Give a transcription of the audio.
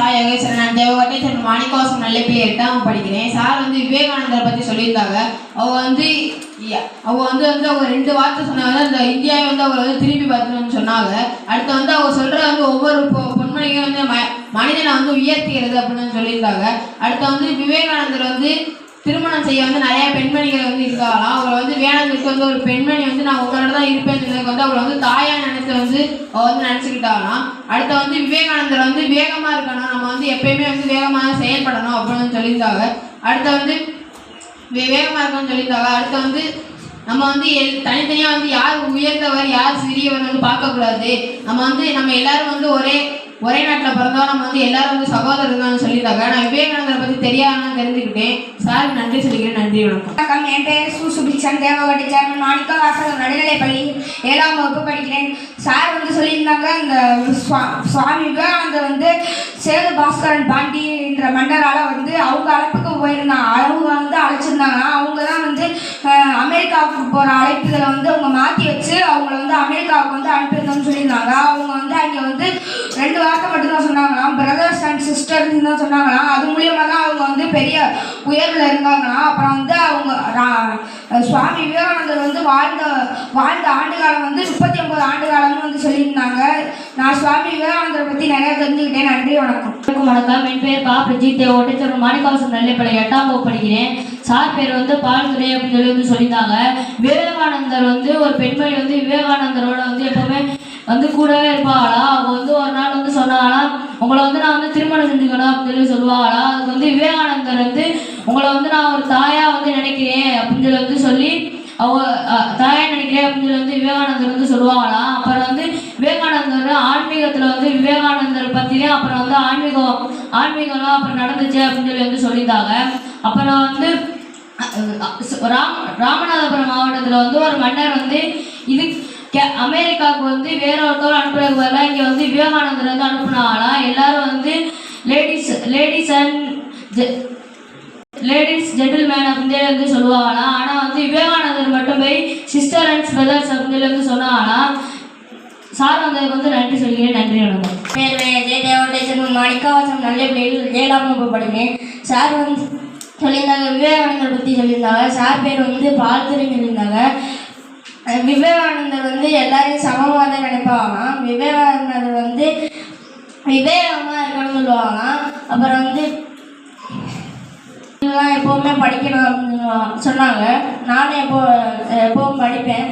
சாய் யோகேஸ்வரன். நான் தேவகோட்டை மாணிக்கவாசம் நல்லப்பிள்ளை 8ஆம் படிக்கிறேன். சார் வந்து விவேகானந்தரை பற்றி சொல்லியிருந்தாங்க. அவங்க வந்து அவங்க 2 வார்த்தை சொன்னாங்க. இந்த இந்தியாவை வந்து அவங்க வந்து திரும்பி பார்த்துன்னு சொன்னாங்க. அடுத்து வந்து அவங்க சொல்கிற வந்து ஒவ்வொரு பொன்மொழியும் வந்து மனிதனை வந்து உயர்த்துகிறது அப்படின்னு சொல்லியிருந்தாங்க. அடுத்து வந்து விவேகானந்தர் வந்து திருமணம் செய்ய வந்து நிறைய பெண்மணிகள் வந்து இருக்காங்களாம். அவங்களை வந்து வேணாந்தருக்கு வந்து ஒரு பெண்மணி வந்து நான் உங்களோட தான் இருப்பேன்னு சொன்னதுக்கு வந்து அவளை வந்து தாயா நினைச்சு வந்து அவள் வந்து நினச்சிக்கிட்டாங்களாம். அடுத்து வந்து விவேகானந்தர் வந்து வேகமாக இருக்கணும், நம்ம வந்து எப்பயுமே வந்து வேகமாக செயல்படணும் அப்படின்னு சொல்லியிருந்தாங்க. அடுத்து வந்து வேகமாக இருக்கணும்னு சொல்லியிருந்தாங்க. அடுத்து வந்து நம்ம வந்து தனித்தனியாக வந்து யார் உயர்ந்தவர் யார் சிறியவர் வந்து பார்க்கக்கூடாது. நம்ம எல்லாரும் வந்து ஒரே நாட்டில் பிறந்தோம், நம்ம வந்து எல்லாரும் வந்து சகோதரர் தான் சொல்லியிருந்தாங்க. நான் விவேகானந்தரை பற்றி தெரியாதுன்னு தெரிஞ்சுக்கிட்டேன். சாருக்கு நன்றி சொல்லிக்கிறேன். நன்றி, வணக்கம். என் பேர் சுபிக்ஷன். தேவகோட்டை சேர்மன் மாணிக்கவாசகம் நடுநிலைப்பள்ளி 7ஆம் வகுப்பு படிக்கிறேன். சார் வந்து சொல்லியிருந்தாங்க, இந்த சுவாமி விவேகானந்தர் வந்து சேது பாஸ்கரன் பாண்டின்ற மன்னரால் வந்து அவங்க அழைப்புக்கு போயிருந்தாங்க. அவங்க வந்து அழைச்சிருந்தாங்க. அவங்க தான் வந்து அமெரிக்காவுக்கு போகிற அழைப்புகளை வந்து அவங்க மாற்றி வச்சு அவங்கள வந்து அமெரிக்காவுக்கு வந்து அனுப்பியிருந்தோம்னு சொல்லியிருந்தாங்க. அவங்க வந்து அங்கே வந்து 2 வார்த்தை மட்டும்தான் சொன்னாங்களாம், பிரதர்ஸ் அண்ட் சிஸ்டர்ஸ் தான் சொன்னாங்களாம். அது மூலியமாக தான் அவங்க வந்து பெரிய உயர்வில் இருந்தாங்களாம். அப்புறம் வந்து அவங்க சுவாமி விவேகானந்தர் வந்து வாழ்ந்த ஆண்டு காலம் வந்து 39 ஆண்டு காலம்னு வந்து சொல்லியிருந்தாங்க. நான் சுவாமி விவேகானந்தரை பற்றி நிறையா தெரிஞ்சுக்கிட்டேன். நன்றி, வணக்கம். வணக்கம். என் பேர் பா பிரஜித். தேவகோட்டை மாணிக்கவாசம் நல்லப்பிள்ளை 8ஆம் வகுப்பு படிக்கிறேன். சார் பேர் வந்து பால்துரை அப்படின்னு சொல்லி வந்து சொல்லியிருந்தாங்க. விவேகானந்தர் வந்து ஒரு பெண்மணி வந்து விவேகானந்தரோட வந்து எப்பவுமே வந்து கூடவே இருப்பாங்களா. அவங்க வந்து ஒரு நாள் வந்து சொன்னாங்களா, உங்களை வந்து நான் வந்து திருமணம் செஞ்சுக்கணும் அப்படின்னு சொல்லி சொல்லுவாங்களா. அதுக்கு வந்து விவேகானந்தர் வந்து உங்களை வந்து நான் ஒரு தாயா வந்து நினைக்கிறேன் அப்படின்னு சொல்லி அவங்க தாயா நினைக்கிறேன் அப்படின்னு வந்து விவேகானந்தர் வந்து சொல்லுவாங்களாம். அப்புறம் வந்து விவேகானந்தர் ஆன்மீகத்தில் வந்து விவேகானந்தர் பற்றியும் அப்புறம் வந்து ஆன்மீகம்லாம் அப்புறம் நடந்துச்சு அப்படின்னு வந்து சொல்லியிருந்தாங்க. அப்புறம் வந்து ராமநாதபுரம் மாவட்டத்தில் வந்து ஒரு மன்னர் வந்து அமெரிக்காவுக்கு வந்து வேற ஒருத்தர் அனுப்புறதுக்கு பதிலாக இங்கே வந்து விவேகானந்தர் வந்து அனுப்புனாங்களாம். எல்லாரும் வந்து லேடிஸ் ஜென்டில்மேன் அப்படின்னு வந்து சொல்லுவாங்களாம். ஆனால் வந்து விவேகானந்தர் மட்டும் போய் சிஸ்டர் அண்ட் பிரதர்ஸ் அப்படின்னு வந்து சொன்னாங்களாம். சார் வந்ததுக்கு வந்து நன்றி சொல்லிக்கிறேன். நன்றி, வணக்கம். பேர் தேவகோட்டை மாணிக்கவாசகம் நல்லப்பிள்ளையில் 7ஆம் வகுப்பு படிக்கிறேன். சார் வந்து சொல்லியிருந்தாங்க, விவேகானந்தர் பற்றி சொல்லியிருந்தாங்க. சார் பேர் வந்து பால்துரை சொல்லியிருந்தாங்க. விவேகானந்தர் வந்து எல்லாரையும் சமமாக தான் நினைப்பாங்களாம். விவேகானந்தர் வந்து விவேகமாக இருக்கணும்னு சொல்லுவாங்களாம். அப்புறம் வந்து இதெல்லாம் எப்போவுமே படிக்கணும் அப்படின்னு சொன்னாங்க. நானும் எப்போவும் படிப்பேன்.